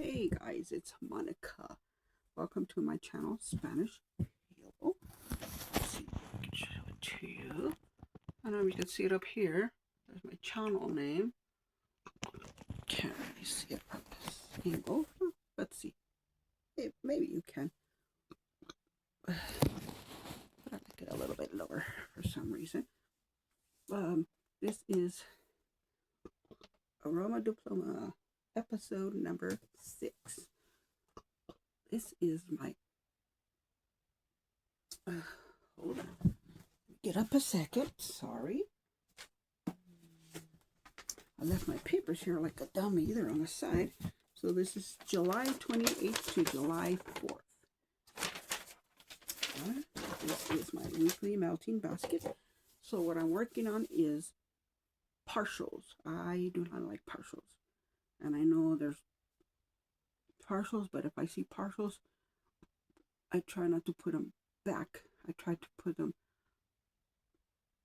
Hey guys, it's Monica. Welcome to my channel, Spanish Hello. Let's see if I can show it to you. I don't know if you can see it up here. There's my channel name. Can't really see it from this angle. Let's see. Maybe you can. But I like it a little bit lower for some reason. This is Aroma Diploma, episode number 6. This is my hold on. Get up a second. Sorry. I left my papers here like a dummy. They're on the side. So this is July 28th to July 4th. This is my weekly melting basket. So what I'm working on is partials. I do not like partials. And I know there's partials, but if I see partials, I try not to put them back. I try to put them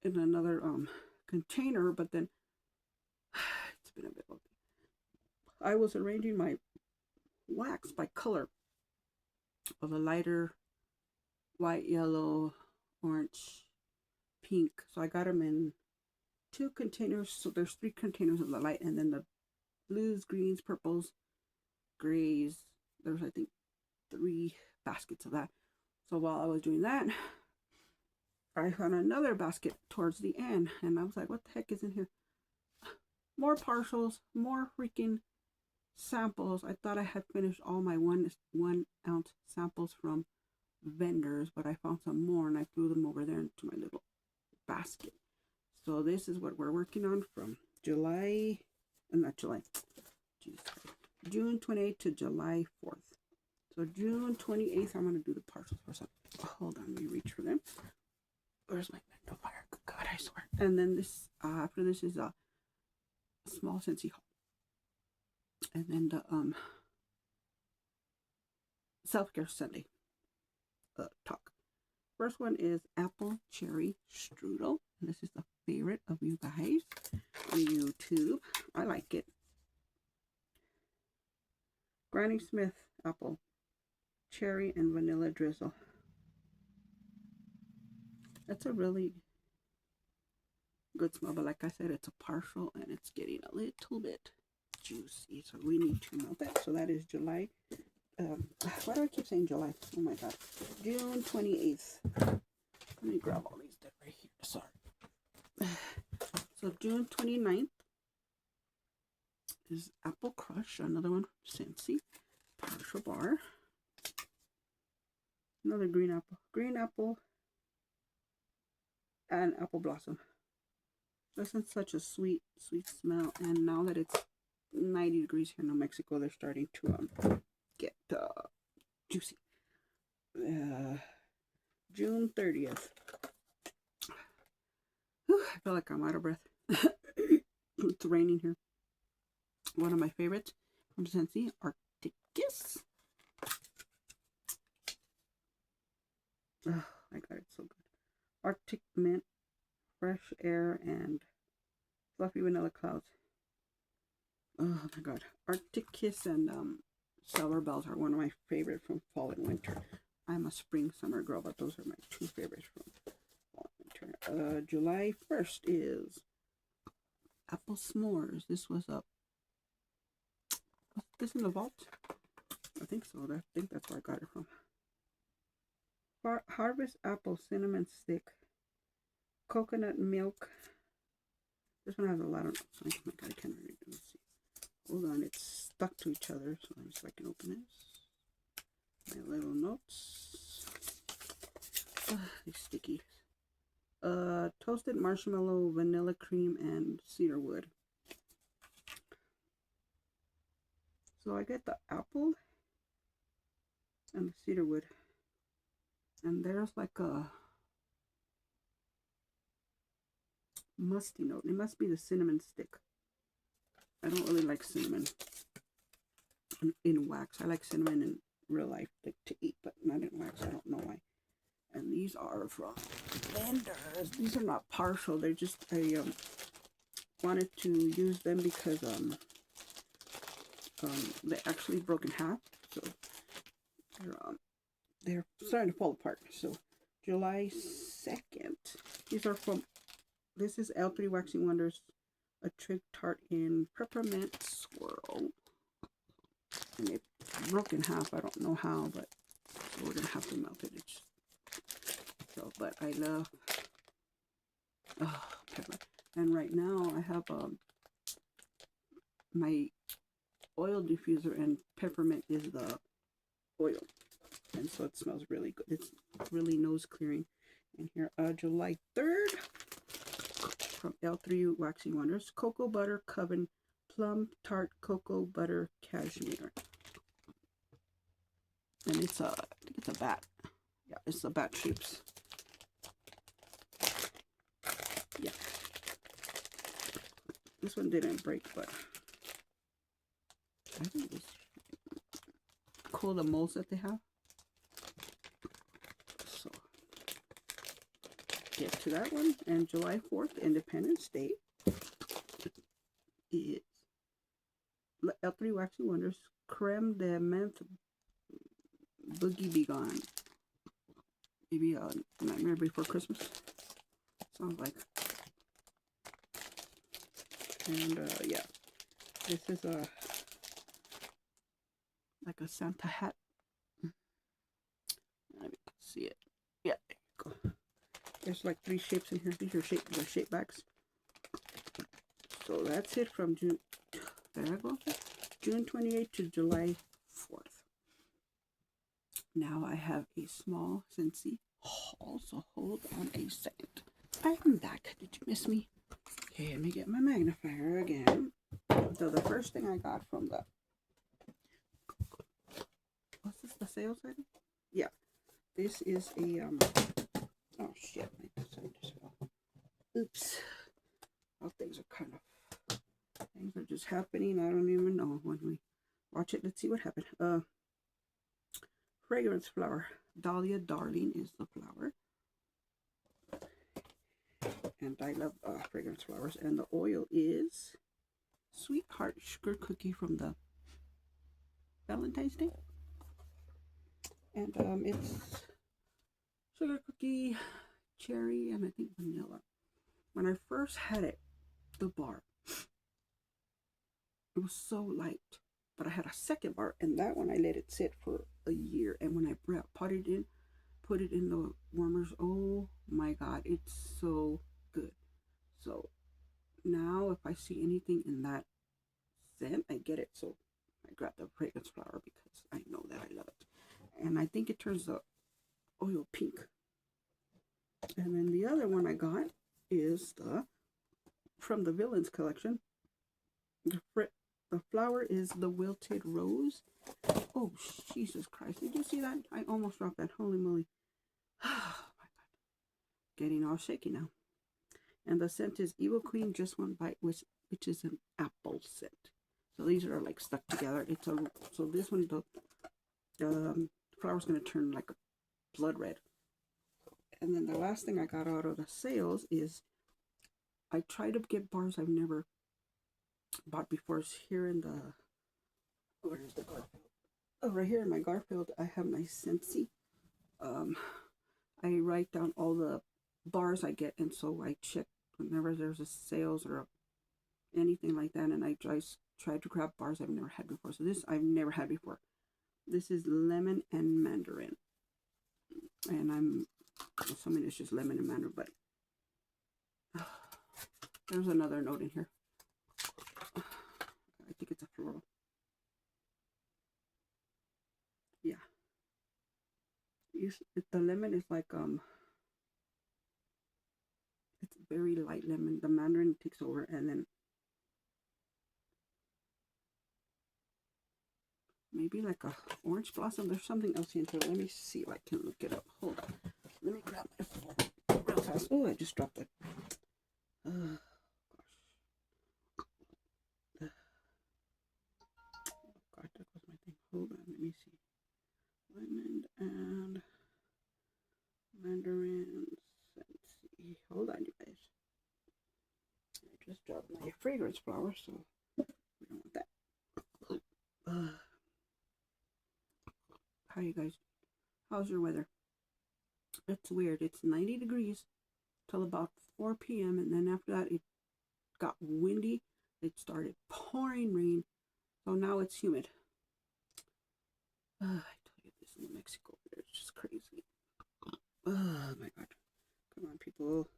in another container, but then it's been a bit okay. I was arranging my wax by color of a lighter white, yellow, orange, pink. So I got them in 2 containers. So there's 3 containers of the light, and then the blues, greens, purples, grays. There's, I think, 3 baskets of that. So while I was doing that, I found another basket towards the end, and I was like, what the heck is in here? More partials, more freaking samples. I thought I had finished all my 1 ounce samples from vendors, but I found some more, and I threw them over there into my little basket. So this is what we're working on from June 28th to July 4th. So June 28th, I'm going to do the partials for some. Hold on, let me reach for them. Where's my magnifier? Good God, I swear. And then this, after this is a small Scentsy haul. And then the self-care Sunday talk. First one is apple cherry strudel. And this is the favorite of you guys on YouTube. I like it. Granny Smith apple cherry and vanilla drizzle. That's a really good smell, but like I said, it's a partial and it's getting a little bit juicy, so we need to melt that. So that is July. Why do I keep saying July? Oh my God. June 28th. Let me grab all these dead right here. Sorry. So June 29th is Apple Crush, another one from Scentsy. Partial bar. Another green apple, and apple blossom. This is such a sweet smell, and now that it's 90 degrees here in New Mexico, they're starting to get juicy. June 30th. Whew, I feel like I'm out of breath. It's raining here. One of my favorites from Scentsy, Arctic Kiss. Oh my God, it's so good. Arctic Mint, fresh air, and fluffy vanilla clouds. Oh my God. Arctic Kiss and Sour Bells are one of my favorite from fall and winter. I'm a spring summer girl, but those are my 2 favorites from fall and winter. July 1st is apple s'mores. This was was this in the vault? I think so. I think that's where I got it from. Harvest apple cinnamon stick, coconut milk. This one has a lot of. Oh my God, I can't really do this. Hold on, it's stuck to each other, so let me see if I can open this. My little notes. These sticky. Toasted marshmallow, vanilla cream, and cedar wood. So I get the apple and the cedar wood. And there's like a musty note. It must be the cinnamon stick. I don't really like cinnamon in wax. I like cinnamon in real life to eat, but not in wax. I don't know why. And these are from vendors. These are not partial. They're just, I wanted to use them because they actually broke in half, so they're starting to fall apart. So July 2nd, this is L3 Waxing Wonders, a trig tart in peppermint swirl, and it broke in half. I don't know how, but so we're gonna have to melt it. But I love pepper. And right now I have my oil diffuser, and peppermint is the oil, and so it smells really good. It's really nose clearing. And here, July 3rd, from L3 Waxing Wonders, Cocoa Butter Coven Plum Tart Cocoa Butter Cashmere. And it's I think it's a bat. Yeah, it's the bat shapes. Yeah. This one didn't break, but I think it's cool, the molds that they have. So get to that one. And July 4th, Independence Day, is L3 Waxing Wonders Creme de Menthe Boogie Be Gone. Maybe a Nightmare Before Christmas. Sounds like. And yeah, this is like a Santa hat. Let me see it. Yeah, there you go. There's like 3 shapes in here. These are shape bags. So that's it from June. There I go. June 28th to July 4th. Now I have a small Scentsy haul, so hold on a second. I'm back. Did you miss me? Okay, let me get my magnifier again. So the first thing I got from the, what's this, the sales item? Yeah, this is a, oh shit, oops. Well, things are just happening. I don't even know when we watch it. Let's see what happened. Fragrance flower. Dahlia Darling is the flower. And I love fragrance flowers. And the oil is Sweetheart Sugar Cookie from the Valentine's Day. And it's sugar cookie, cherry, and I think vanilla. When I first had it, the bar, it was so light. But I had a second bar, and that one I let it sit for a year. And when I put it in the warmers, oh my god, it's so good. So now if I see anything in that scent, I get it. So I grab the fragrance flower because I know that I love it. And I think it turns the oil pink. And then the other one I got is from the Villains collection. The flower is the Wilted Rose. Oh, Jesus Christ. Did you see that? I almost dropped that. Holy moly. Oh, my God. Getting all shaky now. And the scent is Evil Queen Just One Bite, which is an apple scent. So these are like stuck together. So this one, the flower's going to turn like a blood red. And then the last thing I got out of the sales is I try to get bars I've never bought before. It's here in the, where's the Garfield? Oh, right here in my Garfield, I have my Scentsy. I write down all the bars I get, and so I check whenever there's a sales or anything like that, and I try to grab bars I've never had before. So this I've never had before. This is lemon and mandarin, and I'm assuming it's just lemon and mandarin, but there's another note in here. I think it's a floral. Yeah. The lemon is like it's very light lemon. The mandarin takes over, and then maybe like a orange blossom. There's something else in here. Let me see if I can look it up. Hold on. Let me grab my phone real fast. Oh, I just dropped it. Gosh. Oh, God, that was my thing. Hold on. Let me see. Lemon and mandarin. Let's see. Hold on, you guys. I just dropped my fragrance flower, so we don't want that. How you guys? How's your weather? It's weird. It's 90 degrees till about 4 p.m. and then after that it got windy. It started pouring rain. So now it's humid. I tell you, this in Mexico, it's just crazy. Oh my god. Come on, people.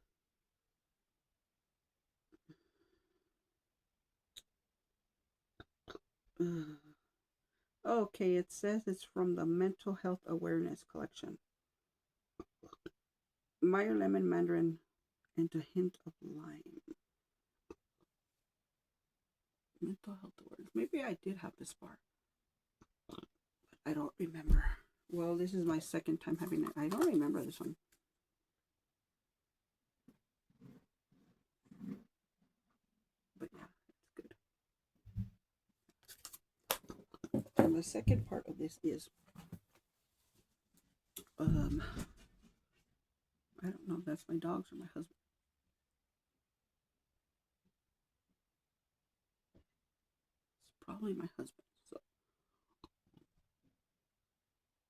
Okay, it says it's from the Mental Health Awareness Collection. Meyer lemon mandarin and a hint of lime. Mental health awareness. Maybe I did have this bar, but I don't remember. Well, this is my second time having it. I don't remember this one. But yeah, it's good. And the second part of this is I don't know if that's my dogs or my husband. It's probably my husband. So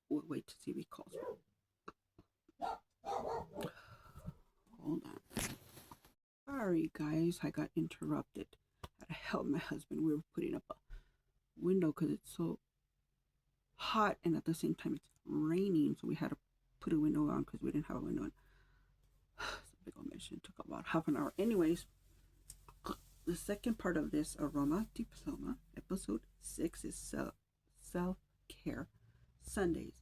we'll wait to see if he calls me. Hold on. Sorry, guys. I got interrupted. I had to help my husband. We were putting up a window because it's so hot and at the same time it's raining. So we had to put a window on because we didn't have a window on. It's a big old mission. It took about half an hour. Anyways, the second part of this Aroma Diploma, episode 6, is self-care Sundays.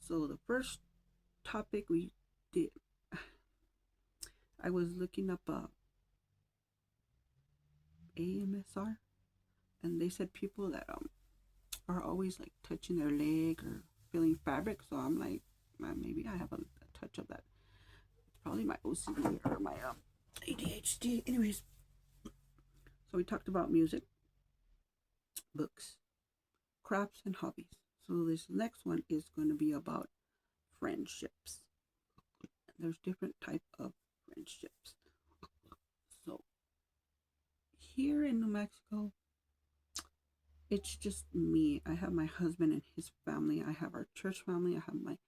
So the first topic we did, I was looking up AMSR, and they said people that are always like touching their leg or feeling fabric. So I'm like, maybe I have a touch of that. It's probably my OCD or my ADHD. Anyways, so we talked about music, books, crafts, and hobbies. So this next one is going to be about friendships. There's different type of friendships. So here in New Mexico, it's just me. I have my husband and his family. I have our church family. I have my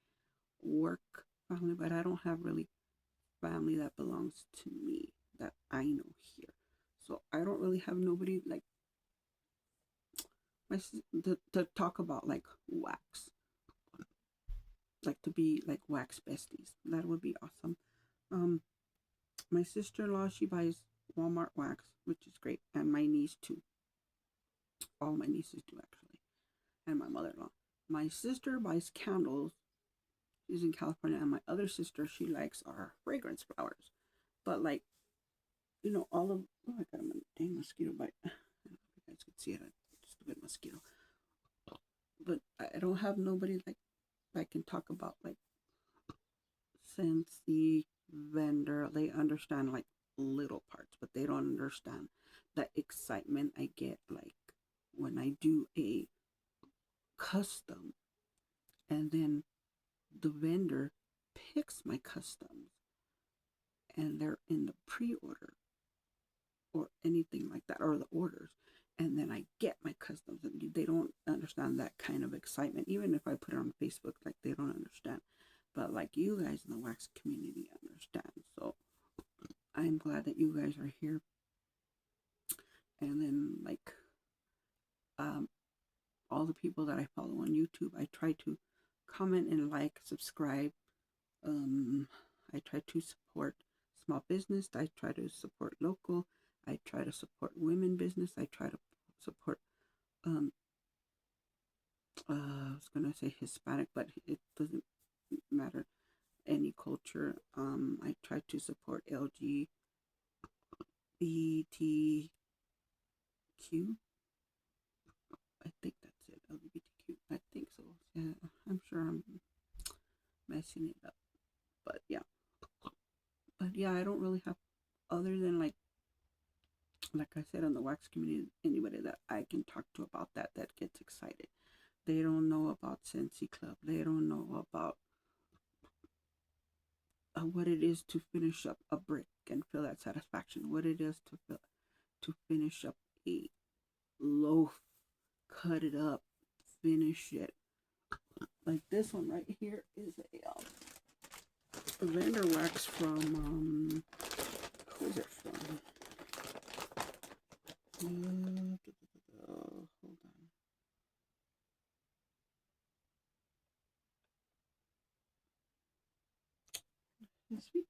work family, but I don't have really family that belongs to me that I know here. So I don't really have nobody like my to talk about like wax, like to be like wax besties. That would be awesome. My sister-in-law, she buys Walmart wax, which is great, and my niece too. All my nieces do actually, and my mother-in-law. My sister buys candles. She's in California, and my other sister, she likes our fragrance flowers. But like, you know, all of I got a dang mosquito bite. I don't know if you guys could see it. Just a good mosquito. But I don't have nobody like I can talk about like since the vendor. They understand like little parts, but they don't understand the excitement I get like when I do a custom and then the vendor picks my customs and they're in the pre-order or anything like that, or the orders, and then I get my customs, and they don't understand that kind of excitement. Even if I put it on Facebook, like they don't understand, but like you guys in the wax community understand. So I'm glad that you guys are here. And then like all the people that I follow on YouTube, I try to comment and like, subscribe. I try to support small business. I try to support local. I try to support women business. I try to support I was gonna say Hispanic, but it doesn't matter, any culture. I try to support LGBTQ. I think that's it. LGBTQ. I think so. Yeah, I'm sure I'm messing it up, but yeah. But yeah, I don't really have other than like I said, on the wax community, anybody that I can talk to about that gets excited. They don't know about Sensi Club. They don't know about what it is to finish up a brick and feel that satisfaction. What it is to finish up a loaf, cut it up, finish it, like this one right here is a vendor wax from, who's it from? Hold on. Sweet.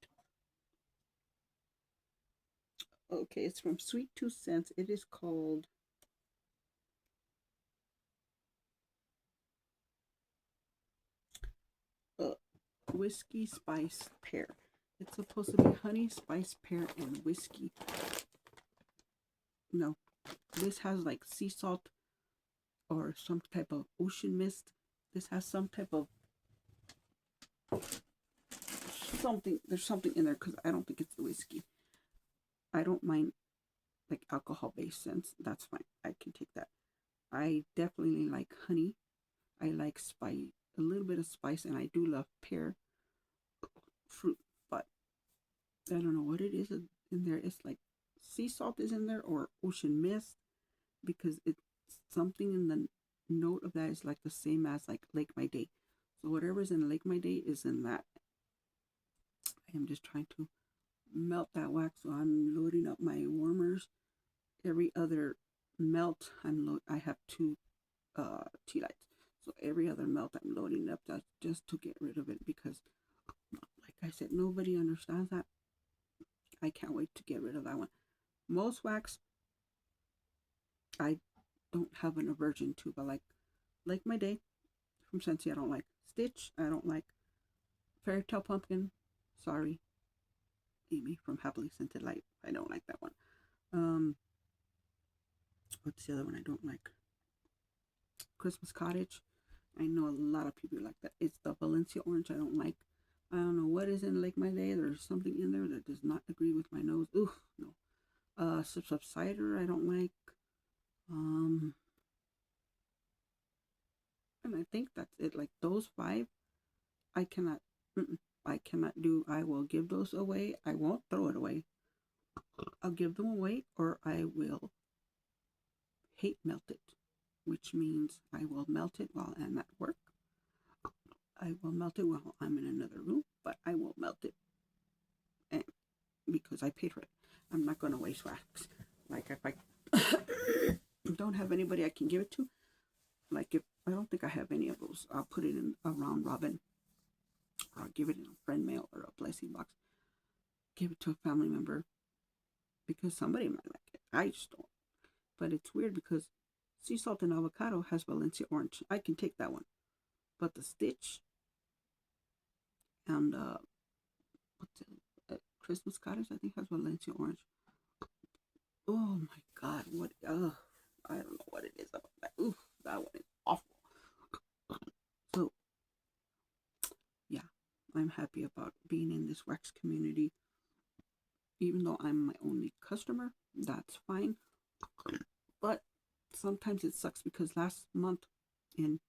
Okay, it's from Sweet 2 Cents. It is called Whiskey Spice Pear. It's supposed to be honey, spice, pear, and whiskey. No, this has like sea salt or some type of ocean mist. This has some type of something. There's something in there because I don't think it's the whiskey. I don't mind like alcohol-based scents. That's fine. I can take that. I definitely like honey. I like spice, a little bit of spice, and I do love pear fruit. But I don't know what it is in there. It's like sea salt is in there or ocean mist, because it's something in the note of that is like the same as like Lake My Day. So whatever's in Lake My Day is in that. I am just trying to melt that wax, so I'm loading up my warmers. Every other melt, I have two tea lights, so every other melt I'm loading up that just to get rid of it, because like I said, nobody understands that. I can't wait to get rid of that one. Most wax I don't have an aversion to, but like My Day from Scentsy, I don't like. Stitch, I don't like. Fairy Tale Pumpkin, sorry, Amy from Happily Scented Light, I don't like that one. What's the other one I don't like? Christmas Cottage, I know a lot of people like that. It's the Valencia Orange I don't like. I don't know what is in Lake My Day. There's something in there that does not agree with my nose. Ooh, no. Sips of Cider I don't like. And I think that's it. Like those 5, I cannot. I cannot do. I will give those away. I won't throw it away. I'll give them away, or I will hate melt it, which means I will melt it while I'm at work. I will melt it while I'm in another room, but I will melt it, and because I paid for it. I'm not going to waste wax. Like if I don't have anybody I can give it to, like if I don't think I have any of those, I'll put it in a round robin, or I'll give it in a friend mail or a blessing box. Give it to a family member because somebody might like it. I just don't. But it's weird because sea salt and avocado has Valencia Orange. I can take that one. But the Stitch and what's it? Christmas Cottage, I think, has Valencia Orange. Oh my God, what? I don't know what it is about that. Oof, that one is awful. So, yeah, I'm happy about being in this wax community. Even though I'm my only customer, that's fine. But sometimes it sucks because last month in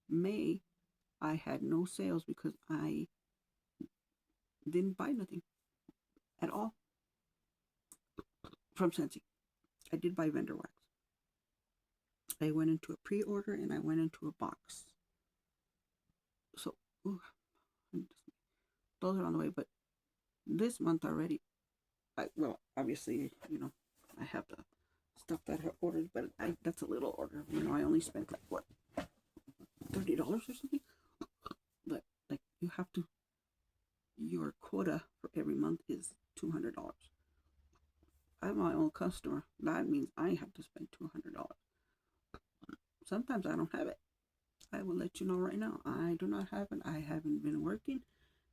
May, I had no sales because I didn't buy nothing at all from Scentsy. I did buy vendor wax. I went into a pre-order and I went into a box. So, those are on the way. But this month already, well, obviously, I have the stuff that I ordered, but that's a little order. I only spent like, what, $30 or something? But, like, you have to, your quota for every month is $200. I'm my own customer. That means I have to spend $200. Sometimes I don't have it. I will let you know right now. I do not have it. I haven't been working.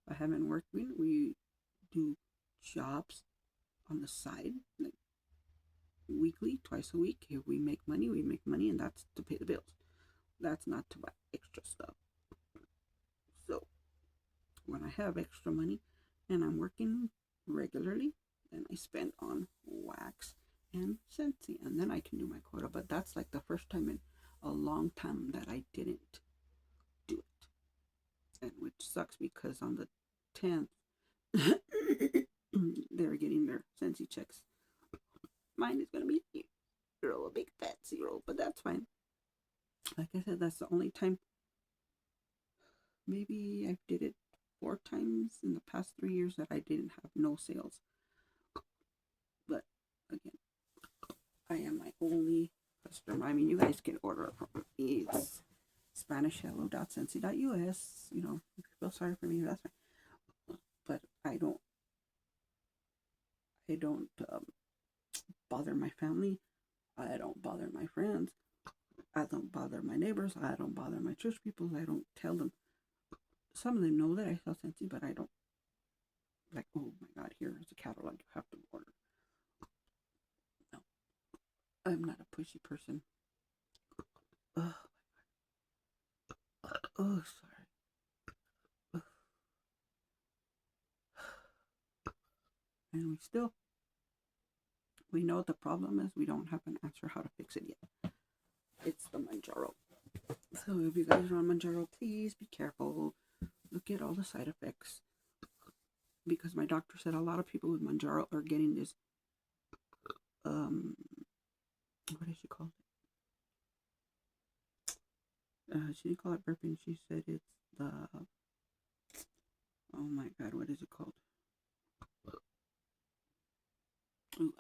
I haven't worked. We do jobs on the side, like weekly, twice a week. If we make money, and that's to pay the bills. That's not to buy extra stuff. So when I have extra money and I'm working regularly, then I spend on wax and Scentsy, and then I can do my quota. But that's like the first time in a long time that I didn't do it, and which sucks because on the 10th they're getting their Scentsy checks. Mine is gonna be 0, a big fat 0, but that's fine. Like I said, that's the only time maybe I did it 4 times in the past 3 years that I didn't have no sales. But again, I am my only customer. I mean, you guys can order from me. It's SpanishHello.Scentsy.us. You know, if you feel sorry for me, that's fine. But I don't bother my family. I don't bother my friends. I don't bother my neighbors. I don't bother my church people. I don't tell them. Some of them know that I sell Scentsy, but I don't like, oh my God, here's a catalog you have to order. No, I'm not a pushy person. Oh, oh, sorry. And we know what the problem is. We don't have an answer how to fix it yet. It's the Manjaro. So if you guys are on Manjaro, please be careful. Look at all the side effects. Because my doctor said a lot of people with Manjaro are getting this, what did she call it? She didn't call it burping. She said it's the, oh my God, what is it called? Ooh,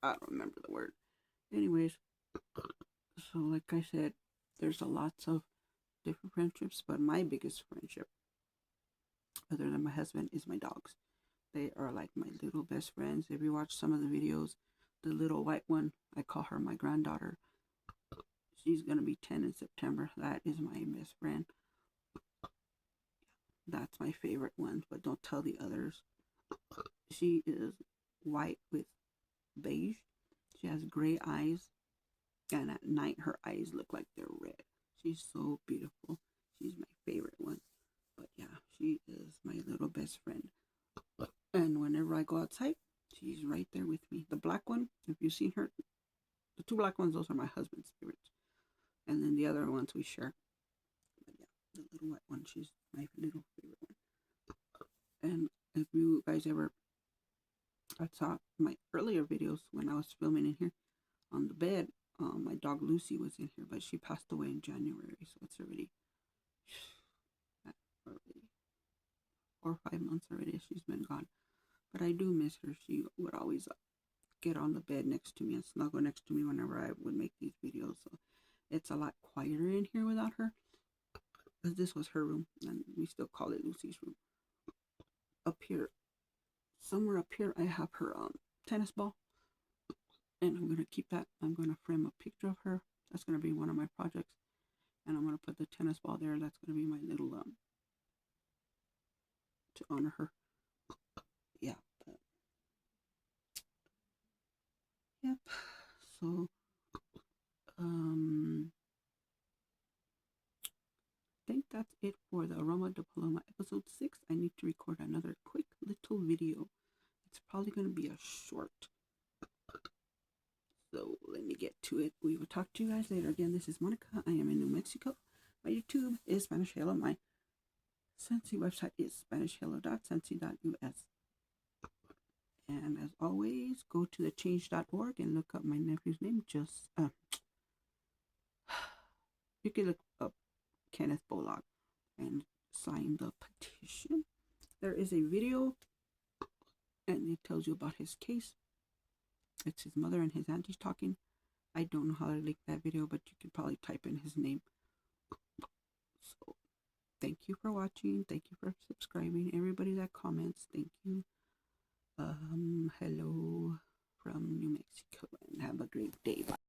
I don't remember the word. Anyways, so like I said, there's a lots of different friendships, but my biggest friendship, other than my husband, is my dogs. They are like my little best friends. If you watch some of the videos, the little white one, I call her my granddaughter. She's gonna be 10 in September. That is my best friend. That's my favorite one, but don't tell the others. She is white with beige. She has gray eyes, and at night her eyes look like they're red. She's so beautiful. She's my favorite one. But yeah, she is my little best friend. And whenever I go outside, she's right there with me. The black one, if you've seen her, the 2 black ones, those are my husband's favorites. And then the other ones we share. But yeah, the little white one, she's my little favorite one. And if you guys ever saw my earlier videos when I was filming in here on the bed, my dog Lucy was in here, but she passed away in January, so it's already 4 or 5 months already she's been gone. But I do miss her. She would always get on the bed next to me and snuggle next to me whenever I would make these videos. So it's a lot quieter in here without her, because this was her room, and we still call it Lucy's room. Up here, somewhere up here, I have her tennis ball, and I'm gonna keep that. I'm gonna frame a picture of her. That's gonna be one of my projects, and I'm gonna put the tennis ball there. That's gonna be my little to honor her. Yeah. But, yep. So I think that's it for the Aroma Diploma episode 6. I need to record another quick little video. It's probably going to be a short. So let me get to it. We will talk to you guys later. Again, this is Monica. I am in New Mexico. My YouTube is Spanish Hello. My Scentsy website is SpanishHello.Scentsy.us. And as always, go to thechange.org and look up my nephew's name. You can look up Kenneth Bullock and sign the petition. There is a video, and it tells you about his case. It's his mother and his aunties talking. I don't know how to link that video, but you could probably type in his name. So thank you for watching. Thank you for subscribing. Everybody that comments, thank you. Hello from New Mexico, and have a great day. Bye.